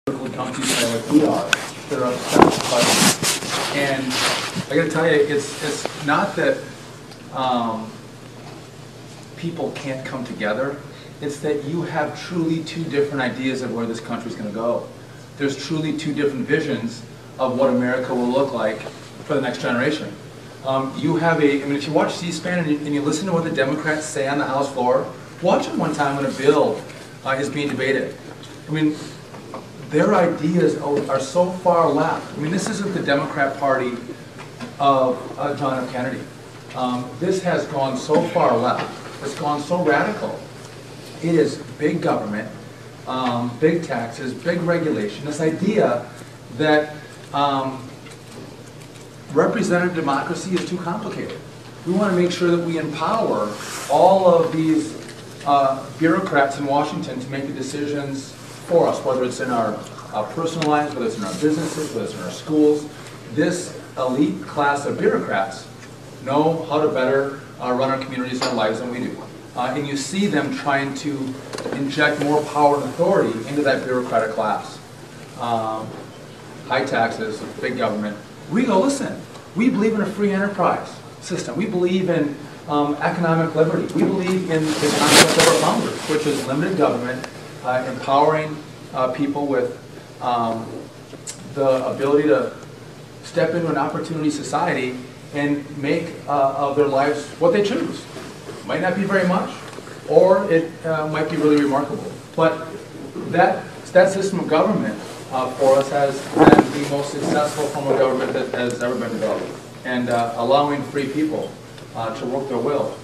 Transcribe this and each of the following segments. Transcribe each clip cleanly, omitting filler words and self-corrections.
countries like we are that are upset. And I got to tell you, it's not that people can't come together. It's that you have truly two different ideas of where this country's going to go. There's truly two different visions of what America will look like for the next generation. You have if you watch C-SPAN and you listen to what the Democrats say on the House floor, watch it one time when a bill is being debated. I mean, their ideas are so far left. I mean, this isn't the Democrat Party of John F. Kennedy. This has gone so far left. It's gone so radical. It is big government, big taxes, big regulation. This idea that representative democracy is too complicated. We want to make sure that we empower all of these bureaucrats in Washington to make the decisions for us, whether it's in our personal lives, whether it's in our businesses, whether it's in our schools. This elite class of bureaucrats know how to better run our communities and our lives than we do. And you see them trying to inject more power and authority into that bureaucratic class. High taxes, big government. We go, listen, we believe in a free enterprise system. We believe in economic liberty. We believe in the concept of our founders, which is limited government, empowering people with the ability to step into an opportunity society and make of their lives what they choose. Might not be very much, or it might be really remarkable. But that system of government for us has been the most successful form of government that has ever been developed. And allowing free people to work their will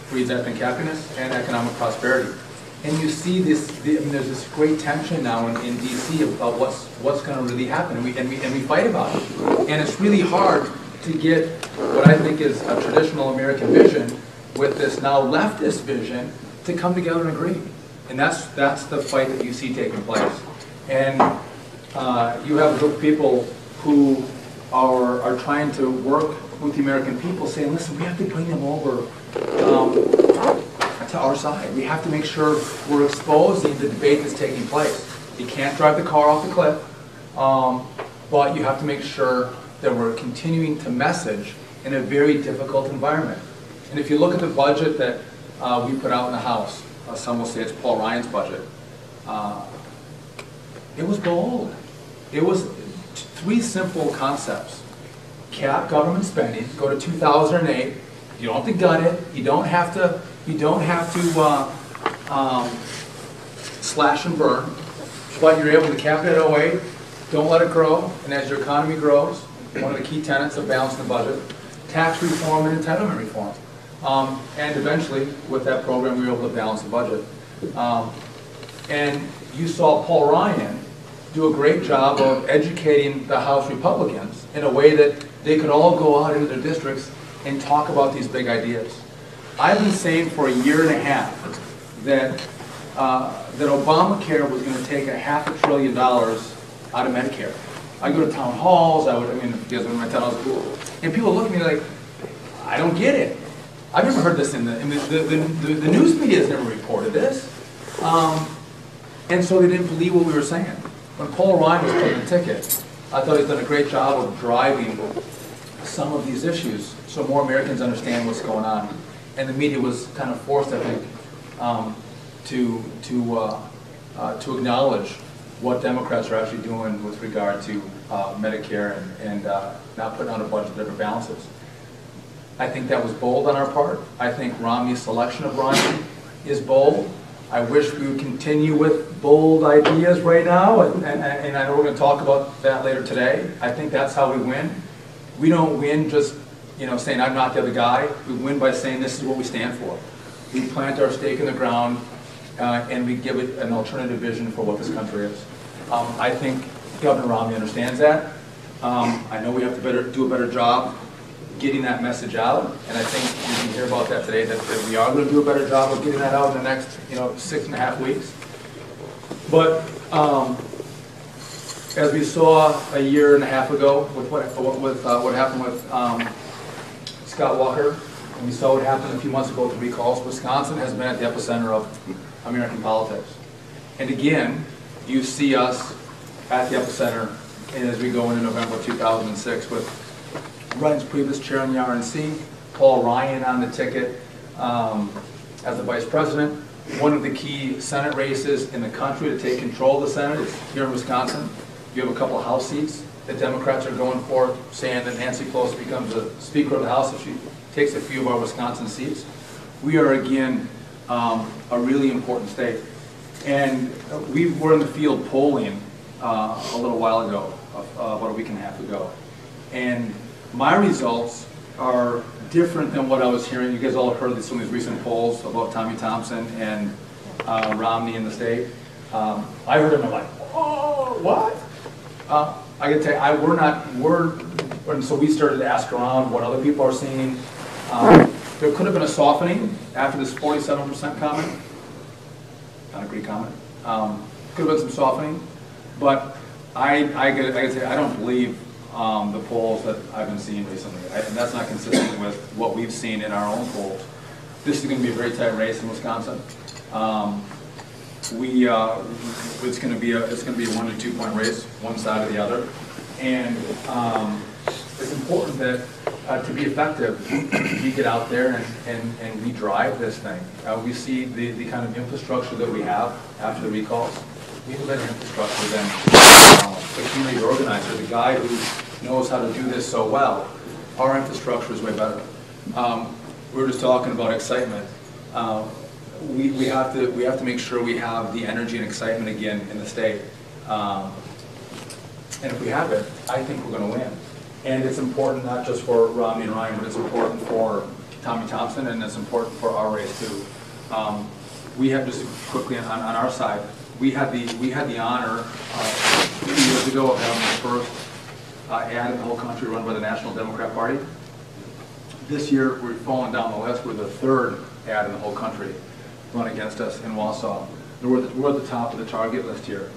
breeds, I think, happiness and economic prosperity. And you see this, there's this great tension now in D.C. about what's going to really happen, and we fight about it. And it's really hard to get what I think is a traditional American vision with this now leftist vision to come together and agree. And that's the fight that you see taking place. And you have a group of people who are trying to work with the American people, saying, listen, we have to bring them over to our side. We have to make sure we're exposing the debate that's taking place. You can't drive the car off the cliff, but you have to make sure that we're continuing to message in a very difficult environment. And if you look at the budget that we put out in the House, some will say it's Paul Ryan's budget, it was bold. It was three simple concepts. Cap government spending, go to 2008. You don't have to gut it. You don't have to slash and burn. But you're able to cap it at 08. Don't let it grow. And as your economy grows, one of the key tenets of balancing the budget, tax reform and entitlement reform. And eventually, with that program, we were able to balance the budget. And you saw Paul Ryan do a great job of educating the House Republicans in a way that they could all go out into their districts and talk about these big ideas. I've been saying for a year and a half that Obamacare was going to take $500 billion out of Medicare. I go to town halls, if you guys go to my town halls, and people look at me like, I don't get it. I've never heard this the news media has never reported this. And so they didn't believe what we were saying. When Paul Ryan was putting the ticket, I thought he's done a great job of driving some of these issues so more Americans understand what's going on. And the media was kind of forced, I think, to acknowledge what Democrats are actually doing with regard to Medicare and not putting out a budget that ever balances. I think that was bold on our part. I think Romney's selection of Ryan is bold. I wish we would continue with bold ideas right now, and I know we're going to talk about that later today. I think that's how we win. We don't win just saying I'm not the other guy. We win by saying this is what we stand for. We plant our stake in the ground and we give it an alternative vision for what this country is. I think Governor Romney understands that. I know we have to do a better job getting that message out, and I think you can hear about that today, that we are going to do a better job of getting that out in the next 6.5 weeks. But as we saw a year and a half ago with what happened with Scott Walker, and we saw what happened a few months ago with the recalls, Wisconsin has been at the epicenter of American politics. And again, you see us at the epicenter, and as we go into November 2006 with Ryan's previous chair in the RNC, Paul Ryan on the ticket as the vice president. One of the key Senate races in the country to take control of the Senate is here in Wisconsin. You have a couple of House seats that Democrats are going for, saying that Nancy Pelosi becomes the Speaker of the House if she takes a few of our Wisconsin seats. We are, again, a really important state. And we were in the field polling a little while ago, about a week and a half ago. And my results are different than what I was hearing. You guys all have heard some of these recent polls about Tommy Thompson and Romney in the state. I heard them, I'm like, oh, what? I gotta tell you, and so we started to ask around what other people are seeing. There could have been a softening after this 47% comment. Not a great comment. Could have been some softening, but I gotta say, I don't believe the polls that I've been seeing recently. And that's not consistent with what we've seen in our own polls. This is going to be a very tight race in Wisconsin. It's going to be a 1 to 2 point race, one side or the other. And it's important that to be effective, we get out there and we drive this thing. We see the kind of infrastructure that we have after the recalls. We have better infrastructure than the community organizer, the guy who knows how to do this so well. Our infrastructure is way better. We were just talking about excitement. We have to make sure we have the energy and excitement again in the state. And if we have it, I think we're going to win. And it's important not just for Romney and Ryan, but it's important for Tommy Thompson, and it's important for our race too. We have, just quickly on our side, we had the honor 2 years ago of having the first ad in the whole country run by the National Democrat Party. This year, we're falling down the list. We're the third ad in the whole country run against us in Wausau. We're at the top of the target list here.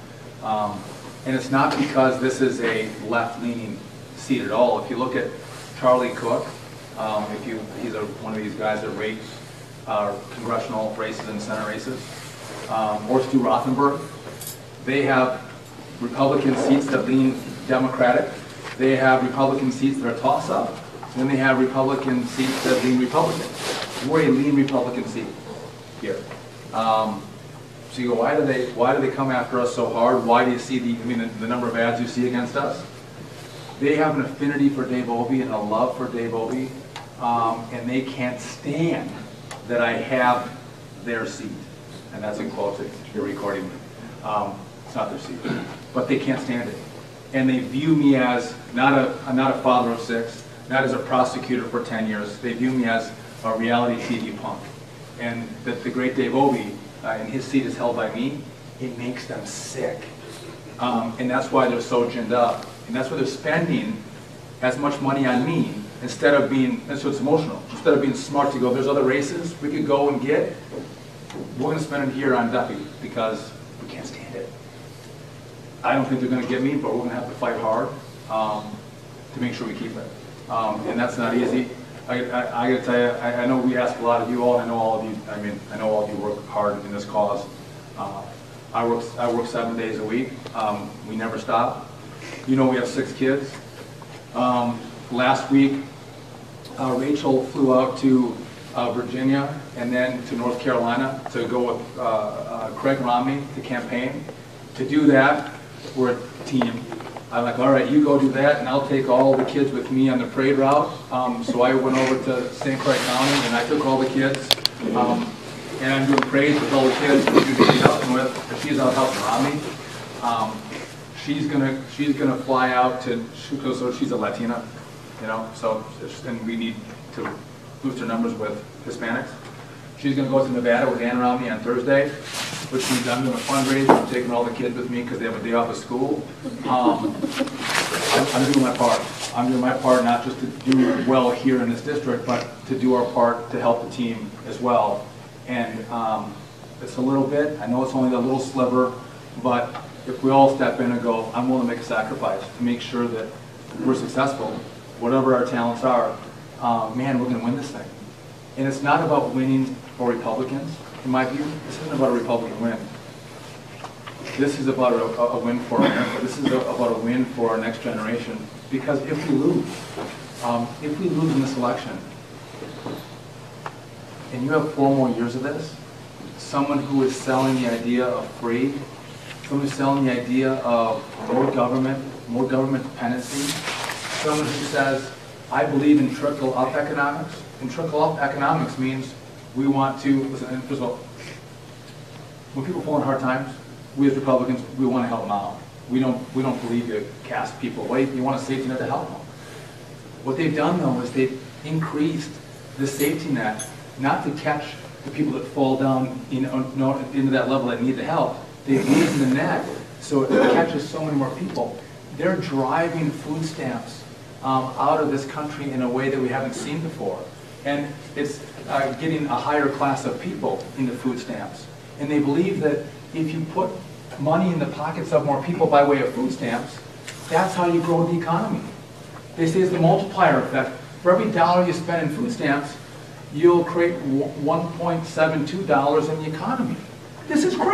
And it's not because this is a left-leaning seat at all. If you look at Charlie Cook, he's one of these guys that rates congressional races and Senate races, or Stu Rothenberg, they have Republican seats that lean Democratic. They have Republican seats that are toss-up. And then they have Republican seats that lean Republican. We're a lean Republican seat here. So you go, why do they come after us so hard? Why do you see the number of ads you see against us? They have an affinity for Dave Obey and a love for Dave Obey, and they can't stand that I have their seat. And that's in quotes if you're recording me. It's not their seat, but they can't stand it. And they view me as not a father of 6, not as a prosecutor for 10 years. They view me as a reality TV punk. And that the great Dave Obey, and his seat is held by me, it makes them sick. And that's why they're so ginned up. And that's why they're spending as much money on me instead of being, and so it's emotional, instead of being smart to go, there's other races we could go and get, we're going to spend it here on Duffy because we can't stand it. I don't think they're going to get me, but we're going to have to fight hard to make sure we keep it. And that's not easy. I got to tell you, I know we ask a lot of you all, and I know all of you. I know all of you work hard in this cause. I work 7 days a week. We never stop. You know, we have 6 kids. Last week, Rachel flew out to Virginia and then to North Carolina to go with Craig Romney to campaign. To do that, we're a team. I'm like, all right, you go do that, and I'll take all the kids with me on the parade route. So I went over to St. Croix County, and I took all the kids, and I'm doing parades with all the kids that she's helping with. She's out helping Romney. She's gonna fly out to, so she's a Latina, you know. So, and we need to boost our numbers with Hispanics. She's going to go to Nevada with Ann Romney on Thursday, which means I'm doing a fundraiser. I'm taking all the kids with me because they have a day off of school. I'm doing my part. I'm doing my part not just to do well here in this district, but to do our part to help the team as well. And it's a little bit, I know it's only a little sliver, but if we all step in and go, I'm willing to make a sacrifice to make sure that we're successful, whatever our talents are, man, we're going to win this thing. And it's not about winning for Republicans, in my view. This isn't about a Republican win. this is about a win for America. This is about a win for our next generation. Because if we lose in this election, and you have 4 more years of this, someone who is selling the idea of free, someone who's selling the idea of more government dependency, someone who says, I believe in trickle-up economics, and trickle-up economics means we want to, listen, first of all, when people fall in hard times, we as Republicans, we want to help them out. We don't believe you cast people away. You want a safety net to help them. What they've done, though, is they've increased the safety net, not to catch the people that fall down into that level that need the help. They've used the net so it catches so many more people. They're driving food stamps out of this country in a way that we haven't seen before. And it's getting a higher class of people into food stamps. And they believe that if you put money in the pockets of more people by way of food stamps, that's how you grow the economy. They say it's the multiplier effect. For every dollar you spend in food stamps, you'll create $1.72 in the economy. This is crazy.